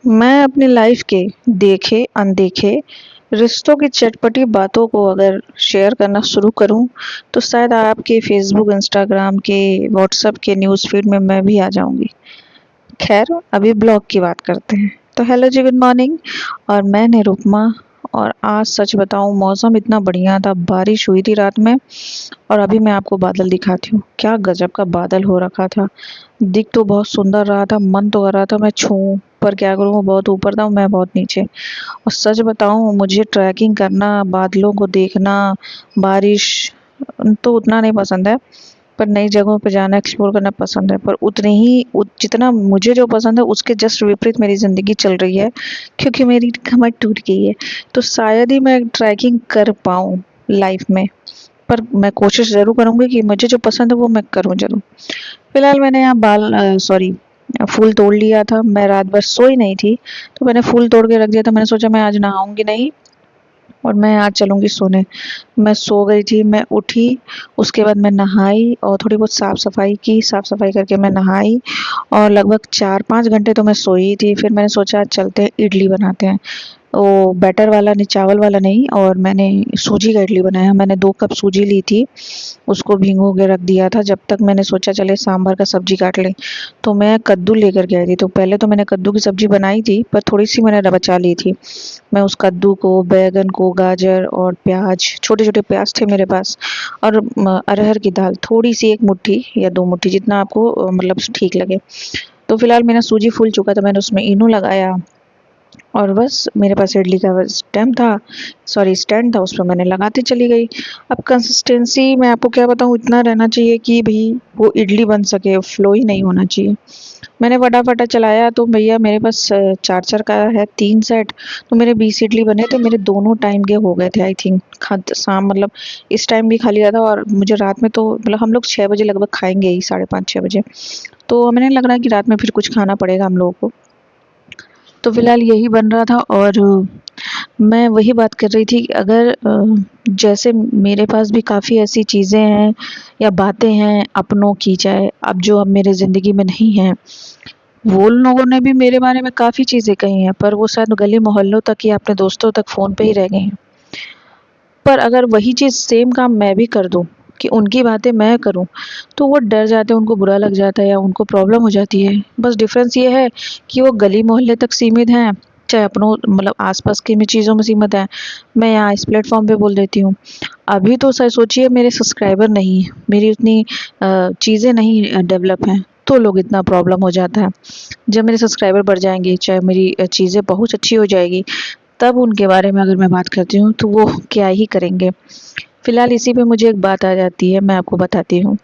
मैं अपनी लाइफ के देखे अनदेखे रिश्तों की चटपटी बातों को अगर शेयर करना शुरू करूं तो शायद आपके फेसबुक इंस्टाग्राम के व्हाट्सएप के न्यूज़ फीड में मैं भी आ जाऊंगी। खैर, अभी ब्लॉग की बात करते हैं। तो हेलो जी, गुड मॉर्निंग। और मैं निरुपमा। और आज सच बताऊं, मौसम इतना बढ़िया था, बारिश हुई थी रात में। और अभी मैं आपको बादल दिखाती हूँ, क्या गजब का बादल हो रखा था। दिख तो बहुत सुंदर रहा था, मन तो कर रहा था मैं छूऊं, पर क्या करूँ, वो बहुत ऊपर था, मैं बहुत नीचे। और सच बताऊं, मुझे ट्रैकिंग करना, बादलों को देखना, बारिश तो उतना नहीं पसंद है। पर नई जगहों पे जाना, एक्सप्लोर करना पसंद है। पर उतने ही जितना मुझे जो पसंद है उसके जस्ट विपरीत मेरी ज़िंदगी चल रही है, क्योंकि मेरी कमर टूट गई है। तो शायद ही मैं ट्रैकिंग कर पाऊँ लाइफ में। पर मैं कोशिश ज़रूर करूँगी कि मुझे जो पसंद है वो मैं करूँ ज़रूर। फिलहाल मैंने यहाँ सॉरी, फूल तोड़ लिया था। मैं रात भर सोई नहीं थी, तो मैंने फूल तोड़ के रख दिया था। मैंने सोचा मैं आज नहाऊंगी नहीं और मैं आज चलूंगी सोने। मैं सो गई थी, मैं उठी, उसके बाद मैं नहाई और थोड़ी बहुत साफ सफाई की। साफ सफाई करके मैं नहाई और लगभग 4-5 घंटे तो मैं सोई थी। फिर मैंने सोचा आज चलते हैं, इडली बनाते हैं। वो बैटर वाला नहीं, चावल वाला नहीं, और मैंने सूजी का इडली बनाया। मैंने 2 कप सूजी ली थी, उसको भिगो के रख दिया था। जब तक मैंने सोचा चले सांभर का सब्जी काट लें, तो मैं कद्दू लेकर के आई थी। तो पहले तो मैंने कद्दू की सब्जी बनाई थी, पर थोड़ी सी मैंने बचा ली थी। मैं उस कद्दू को, बैगन को, गाजर और प्याज, छोटे छोटे प्याज थे मेरे पास, और अरहर की दाल थोड़ी सी, 1 मुट्ठी या 2 मुट्ठी, जितना आपको मतलब ठीक लगे। तो फिलहाल मेरा सूजी फूल चुका था, मैंने उसमें इनो लगाया और बस मेरे पास इडली का स्टैम्प था, सॉरी स्टैंड था, उस पर मैंने लगाती चली गई। अब कंसिस्टेंसी मैं आपको क्या बताऊँ, इतना रहना चाहिए कि भाई वो इडली बन सके, फ्लो ही नहीं होना चाहिए। मैंने फटाफट चलाया तो भैया मेरे पास चार का है 3 सेट। तो मेरे 20 इडली बने थे, मेरे दोनों टाइम के हो गए थे आई थिंक। खत शाम मतलब इस टाइम भी खा लिया था, और मुझे रात में तो मतलब हम लोग 6 बजे लगभग खाएंगे ही, 5:30-6 बजे। तो हमें लग रहा है कि रात में फिर कुछ खाना पड़ेगा हम लोगों को। तो फिलहाल यही बन रहा था, और मैं वही बात कर रही थी कि अगर जैसे मेरे पास भी काफ़ी ऐसी चीज़ें हैं या बातें हैं अपनों की, चाहे अब जो अब मेरे ज़िंदगी में नहीं हैं, वो लोगों ने भी मेरे बारे में काफ़ी चीज़ें कही हैं, पर वो शायद गली मोहल्लों तक या अपने दोस्तों तक फ़ोन पे ही रह गई हैं। पर अगर वही चीज़ सेम काम मैं भी कर दूँ, कि उनकी बातें मैं करूँ, तो वो डर जाते हैं, उनको बुरा लग जाता है या उनको प्रॉब्लम हो जाती है। बस डिफ़रेंस ये है कि वो गली मोहल्ले तक सीमित हैं, चाहे अपनों मतलब आस-पास की भी चीज़ों में सीमित हैं। मैं यहाँ इस प्लेटफ़ॉर्म पे बोल देती हूँ। अभी तो सोचिए मेरे सब्सक्राइबर नहीं है, मेरी उतनी चीज़ें नहीं डेवलप हैं, तो लोग इतना प्रॉब्लम हो जाता है। जब मेरे सब्सक्राइबर बढ़ जाएँगे, चाहे मेरी चीज़ें बहुत अच्छी हो जाएगी, तब उनके बारे में अगर मैं बात करती हूँ, तो वो क्या ही करेंगे। फिलहाल इसी पे मुझे एक बात आ जाती है, मैं आपको बताती हूँ।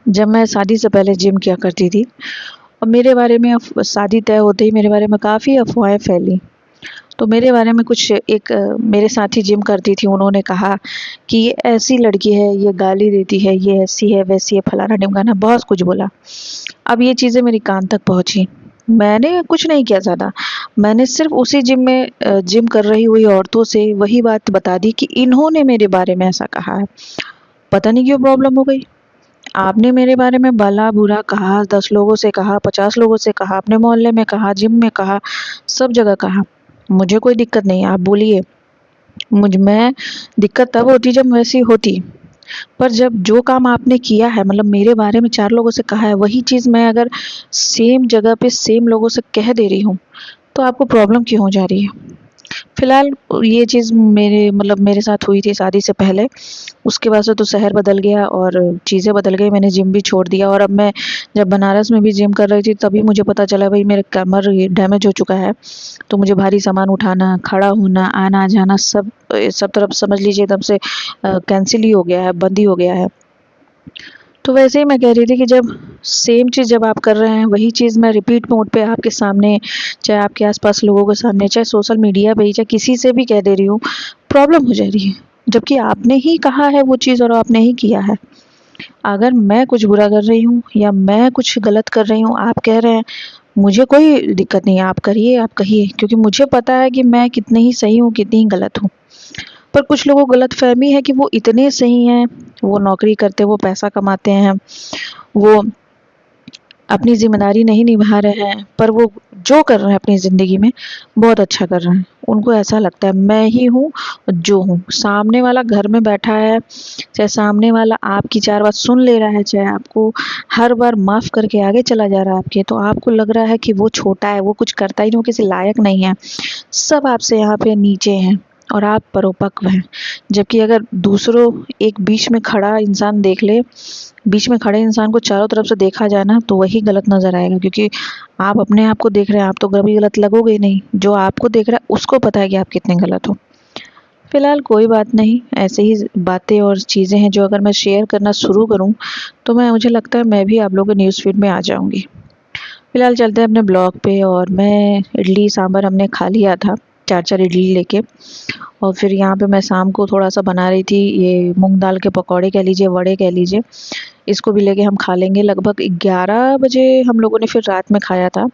जब मैं शादी से पहले जिम किया करती थी, और मेरे बारे में शादी तय होते ही मेरे बारे में काफ़ी अफ़वाहें फैली। तो मेरे बारे में कुछ एक मेरे साथी जिम करती थी, उन्होंने कहा कि ये ऐसी लड़की है, ये गाली देती है, ये ऐसी है, वैसी है, फलाना-ढिमकाना, बहुत कुछ बोला। अब ये चीज़ें मेरे कान तक पहुँची। मैंने कुछ नहीं किया ज़्यादा, मैंने सिर्फ़ उसी जिम में जिम कर रही हुई औरतों से वही बात बता दी कि इन्होंने मेरे बारे में ऐसा कहा है। पता नहीं क्यों प्रॉब्लम हो गई। आपने मेरे बारे में भला-बुरा कहा, 10 लोगों से कहा, 50 लोगों से कहा, अपने मोहल्ले में कहा, जिम में कहा, सब जगह कहा। मुझे कोई दिक्कत नहीं है, आप बोलिए। मैं दिक्कत तब होती जब वैसी होती। पर जब जो काम आपने किया है, मतलब मेरे बारे में 4 लोगों से कहा है, वही चीज़ मैं अगर सेम जगह पे सेम लोगों से कह दे रही हूँ, तो आपको प्रॉब्लम क्यों हो जा रही है? फिलहाल ये चीज़ मेरे मतलब मेरे साथ हुई थी शादी से पहले। उसके बाद से तो शहर बदल गया और चीज़ें बदल गई, मैंने जिम भी छोड़ दिया। और अब मैं जब बनारस में भी जिम कर रही थी, तभी मुझे पता चला भई मेरे कमर ये डैमेज हो चुका है। तो मुझे भारी सामान उठाना, खड़ा होना, आना-जाना सब तरफ समझ लीजिए एकदम से कैंसल ही हो गया है, बंद ही हो गया है। तो वैसे ही मैं कह रही थी कि जब सेम चीज़ जब आप कर रहे हैं, वही चीज़ मैं रिपीट मोड पे आपके सामने, चाहे आपके आस-पास लोगों के सामने, चाहे सोशल मीडिया पे ही, चाहे किसी से भी कह दे रही हूँ, प्रॉब्लम हो जा रही है। जबकि आपने ही कहा है वो चीज़ और आपने ही किया है। अगर मैं कुछ बुरा कर रही हूँ या मैं कुछ गलत कर रही हूँ, आप कह रहे हैं, मुझे कोई दिक्कत नहीं है, आप करिए, आप कहिए, क्योंकि मुझे पता है कि मैं कितनी ही सही हूँ, कितनी ही गलत हूँ। पर कुछ लोगों को गलतफ़हमी है कि वो इतने सही हैं, वो नौकरी करते, वो पैसा कमाते हैं, वो अपनी ज़िम्मेदारी नहीं निभा रहे हैं, पर वो जो कर रहे हैं अपनी ज़िंदगी में बहुत अच्छा कर रहे हैं। उनको ऐसा लगता है मैं ही हूँ जो हूँ। सामने वाला घर में बैठा है, चाहे सामने वाला आपकी 4 बात सुन ले रहा है, चाहे आपको हर बार माफ़ करके आगे चला जा रहा है आपके, तो आपको लग रहा है कि वो छोटा है, वो कुछ करता ही नहीं, वो किसी लायक नहीं है। सब आपसे यहाँ पे नीचे हैं और आप परिपक्व हैं। जबकि अगर दूसरों एक बीच में खड़ा इंसान देख ले, बीच में खड़े इंसान को चारों तरफ से देखा जाए ना, तो वही गलत नज़र आएगा, क्योंकि आप अपने आप को देख रहे हैं, आप तो कभी गलत लगोगे ही नहीं। जो आपको देख रहा है उसको पता है कि आप कितने गलत हो। फिलहाल कोई बात नहीं, ऐसे ही बातें और चीज़ें हैं जो अगर मैं शेयर करना शुरू करूँ, तो मुझे लगता है मैं भी आप लोगों के न्यूज़ फीड में आ जाऊँगी। फिलहाल चलते हैं अपने ब्लॉग पे, और मैं इडली सांभर हमने खा लिया था, 4-4 इडली लेके। और फिर यहाँ पे मैं शाम को थोड़ा-सा बना रही थी, ये मूँग दाल के पकौड़े कह लीजिए, वड़े कह लीजिए। इसको भी लेके हम खा लेंगे। लगभग 11 बजे हम लोगों ने फिर रात में खाया था।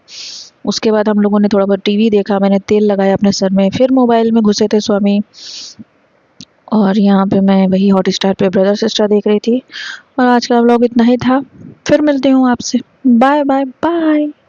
उसके बाद हम लोगों ने थोड़ा बहुत टीवी देखा, मैंने तेल लगाया अपने सर में, फिर मोबाइल में घुसे थे स्वामी। और यहाँ पे मैं वही हॉटस्टार पे ब्रदर सिस्टर देख रही थी। और आज का व्लॉग इतना ही था। फिर मिलती हूँ आपसे। Bye bye bye.